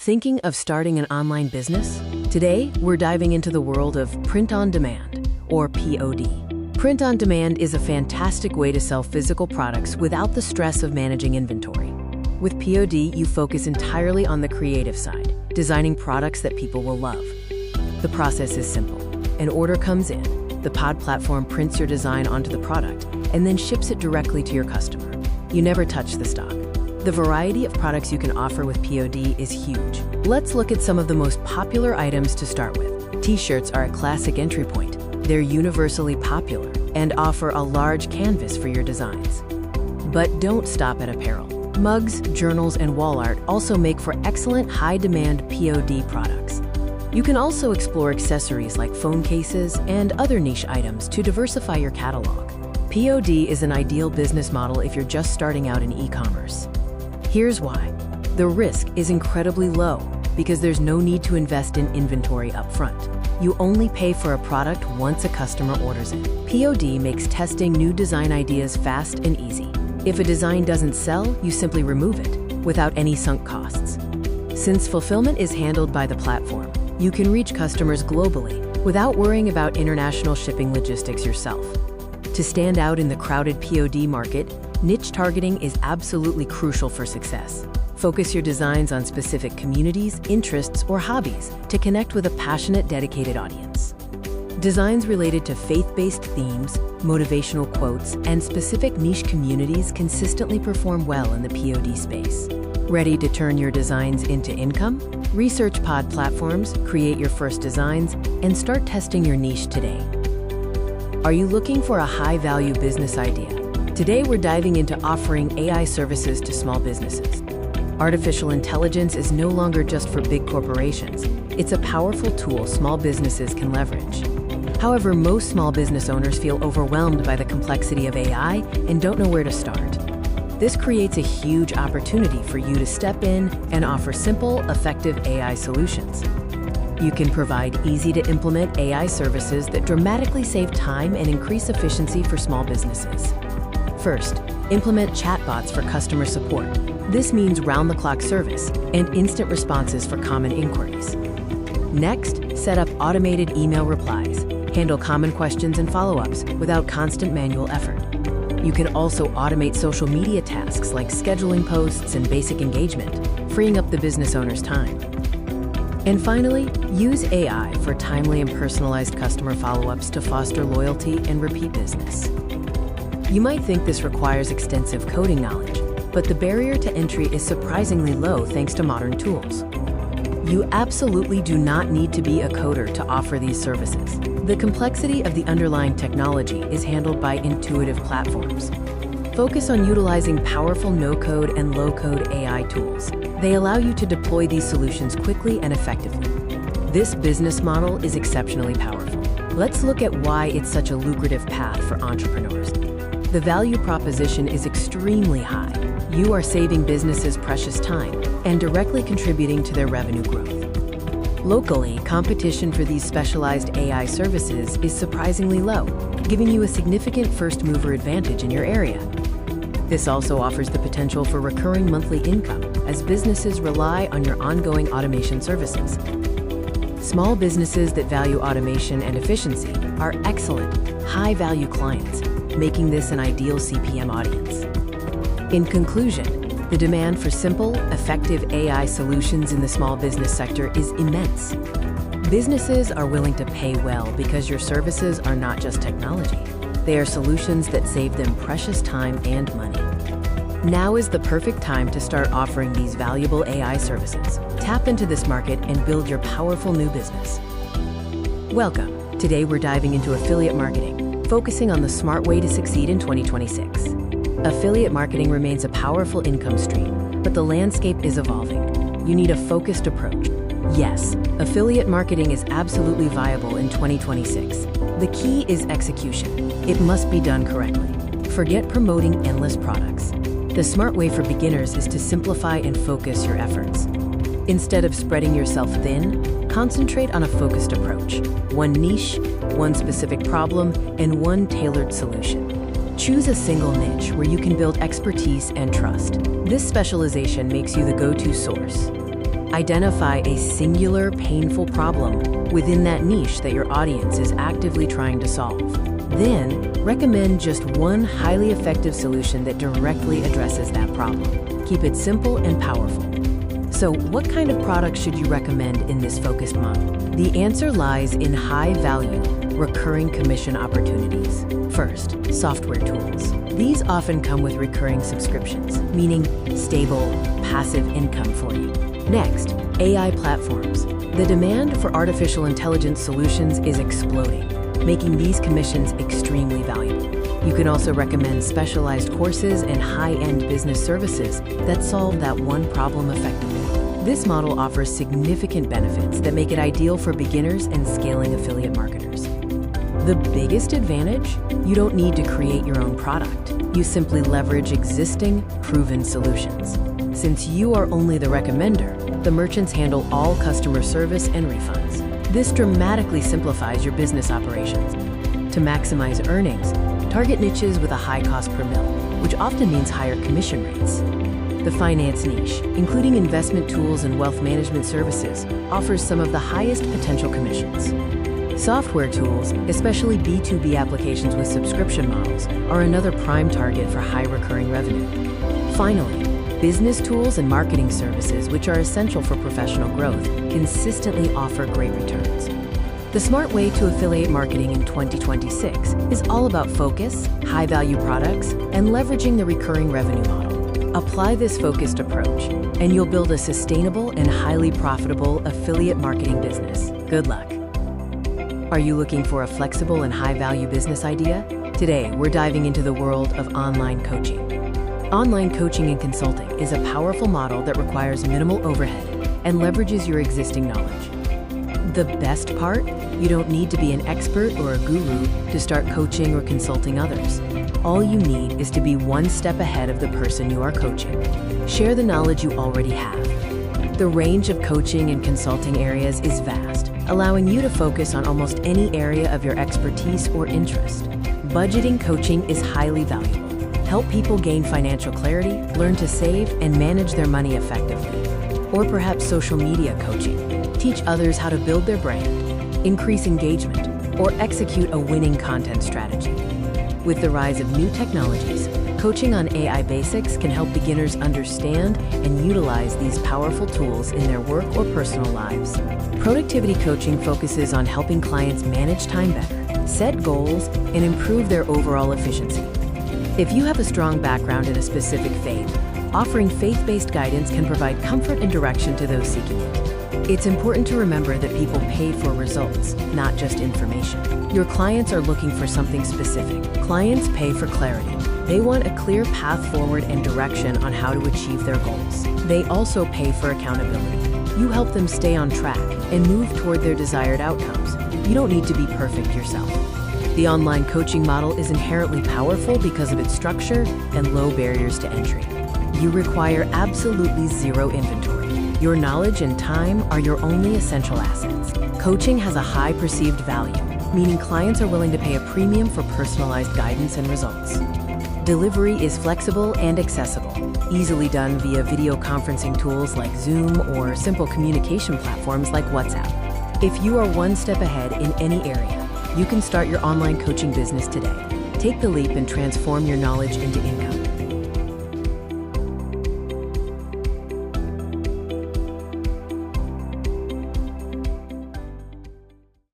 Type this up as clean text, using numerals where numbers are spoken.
Thinking of starting an online business? Today, we're diving into the world of print on demand, or POD. Print on demand is a fantastic way to sell physical products without the stress of managing inventory. With POD, you focus entirely on the creative side, designing products that people will love. The process is simple. An order comes in, the pod platform prints your design onto the product, and then ships it directly to your customer. You never touch the stock. The variety of products you can offer with POD is huge. Let's look at some of the most popular items to start with. T-shirts are a classic entry point. They're universally popular and offer a large canvas for your designs. But don't stop at apparel. Mugs, journals, and wall art also make for excellent high-demand POD products. You can also explore accessories like phone cases and other niche items to diversify your catalog. POD is an ideal business model if you're just starting out in e-commerce. Here's why. The risk is incredibly low because there's no need to invest in inventory upfront. You only pay for a product once a customer orders it. POD makes testing new design ideas fast and easy. If a design doesn't sell, you simply remove it without any sunk costs. Since fulfillment is handled by the platform, you can reach customers globally without worrying about international shipping logistics yourself. To stand out in the crowded POD market, niche targeting is absolutely crucial for success. Focus your designs on specific communities, interests, or hobbies to connect with a passionate, dedicated audience. Designs related to faith-based themes, motivational quotes, and specific niche communities consistently perform well in the POD space. Ready to turn your designs into income? Research pod platforms, create your first designs, and start testing your niche today. Are you looking for a high-value business idea? Today, we're diving into offering AI services to small businesses. Artificial intelligence is no longer just for big corporations. It's a powerful tool small businesses can leverage. However, most small business owners feel overwhelmed by the complexity of AI and don't know where to start. This creates a huge opportunity for you to step in and offer simple, effective AI solutions. You can provide easy-to-implement AI services that dramatically save time and increase efficiency for small businesses. First, implement chatbots for customer support. This means round-the-clock service and instant responses for common inquiries. Next, set up automated email replies. Handle common questions and follow-ups without constant manual effort. You can also automate social media tasks like scheduling posts and basic engagement, freeing up the business owner's time. And finally, use AI for timely and personalized customer follow-ups to foster loyalty and repeat business. You might think this requires extensive coding knowledge, but the barrier to entry is surprisingly low thanks to modern tools. You absolutely do not need to be a coder to offer these services. The complexity of the underlying technology is handled by intuitive platforms. Focus on utilizing powerful no-code and low-code AI tools. They allow you to deploy these solutions quickly and effectively. This business model is exceptionally powerful. Let's look at why it's such a lucrative path for entrepreneurs. The value proposition is extremely high. You are saving businesses precious time and directly contributing to their revenue growth. Locally, competition for these specialized AI services is surprisingly low, giving you a significant first-mover advantage in your area. This also offers the potential for recurring monthly income as businesses rely on your ongoing automation services. Small businesses that value automation and efficiency are excellent, high-value clients, making this an ideal CPM audience. In conclusion, the demand for simple, effective AI solutions in the small business sector is immense. Businesses are willing to pay well because your services are not just technology. They are solutions that save them precious time and money. Now is the perfect time to start offering these valuable AI services. Tap into this market and build your powerful new business. Welcome. Today we're diving into affiliate marketing, focusing on the smart way to succeed in 2026. Affiliate marketing remains a powerful income stream, but the landscape is evolving. You need a focused approach. Yes, affiliate marketing is absolutely viable in 2026. The key is execution. It must be done correctly. Forget promoting endless products. The smart way for beginners is to simplify and focus your efforts. Instead of spreading yourself thin, concentrate on a focused approach. One niche, one specific problem, and one tailored solution. Choose a single niche where you can build expertise and trust. This specialization makes you the go-to source. Identify a singular, painful problem within that niche that your audience is actively trying to solve. Then, recommend just one highly effective solution that directly addresses that problem. Keep it simple and powerful. So, what kind of products should you recommend in this focused model? The answer lies in high-value, recurring commission opportunities. First, software tools. These often come with recurring subscriptions, meaning stable, passive income for you. Next, AI platforms. The demand for artificial intelligence solutions is exploding, making these commissions extremely valuable. You can also recommend specialized courses and high-end business services that solve that one problem effectively. This model offers significant benefits that make it ideal for beginners and scaling affiliate marketers. The biggest advantage? You don't need to create your own product. You simply leverage existing, proven solutions. Since you are only the recommender, the merchants handle all customer service and refunds. This dramatically simplifies your business operations. To maximize earnings, target niches with a high cost per mil, which often means higher commission rates. The finance niche, including investment tools and wealth management services, offers some of the highest potential commissions. Software tools, especially B2B applications with subscription models, are another prime target for high recurring revenue. Finally, business tools and marketing services, which are essential for professional growth, consistently offer great returns. The smart way to affiliate marketing in 2026 is all about focus, high-value products, and leveraging the recurring revenue model. Apply this focused approach, and you'll build a sustainable and highly profitable affiliate marketing business. Good luck. Are you looking for a flexible and high-value business idea? Today, we're diving into the world of online coaching. Online coaching and consulting is a powerful model that requires minimal overhead and leverages your existing knowledge. The best part? You don't need to be an expert or a guru to start coaching or consulting others. All you need is to be one step ahead of the person you are coaching. Share the knowledge you already have. The range of coaching and consulting areas is vast, allowing you to focus on almost any area of your expertise or interest. Budgeting coaching is highly valuable. Help people gain financial clarity, learn to save, and manage their money effectively. Or perhaps social media coaching. Teach others how to build their brand, increase engagement, or execute a winning content strategy. With the rise of new technologies, coaching on AI basics can help beginners understand and utilize these powerful tools in their work or personal lives. Productivity coaching focuses on helping clients manage time better, set goals, and improve their overall efficiency. If you have a strong background in a specific faith, offering faith-based guidance can provide comfort and direction to those seeking it. It's important to remember that people pay for results, not just information. Your clients are looking for something specific. Clients pay for clarity. They want a clear path forward and direction on how to achieve their goals. They also pay for accountability. You help them stay on track and move toward their desired outcomes. You don't need to be perfect yourself. The online coaching model is inherently powerful because of its structure and low barriers to entry. You require absolutely zero inventory. Your knowledge and time are your only essential assets. Coaching has a high perceived value, meaning clients are willing to pay a premium for personalized guidance and results. Delivery is flexible and accessible, easily done via video conferencing tools like Zoom or simple communication platforms like WhatsApp. If you are one step ahead in any area, you can start your online coaching business today. Take the leap and transform your knowledge into income.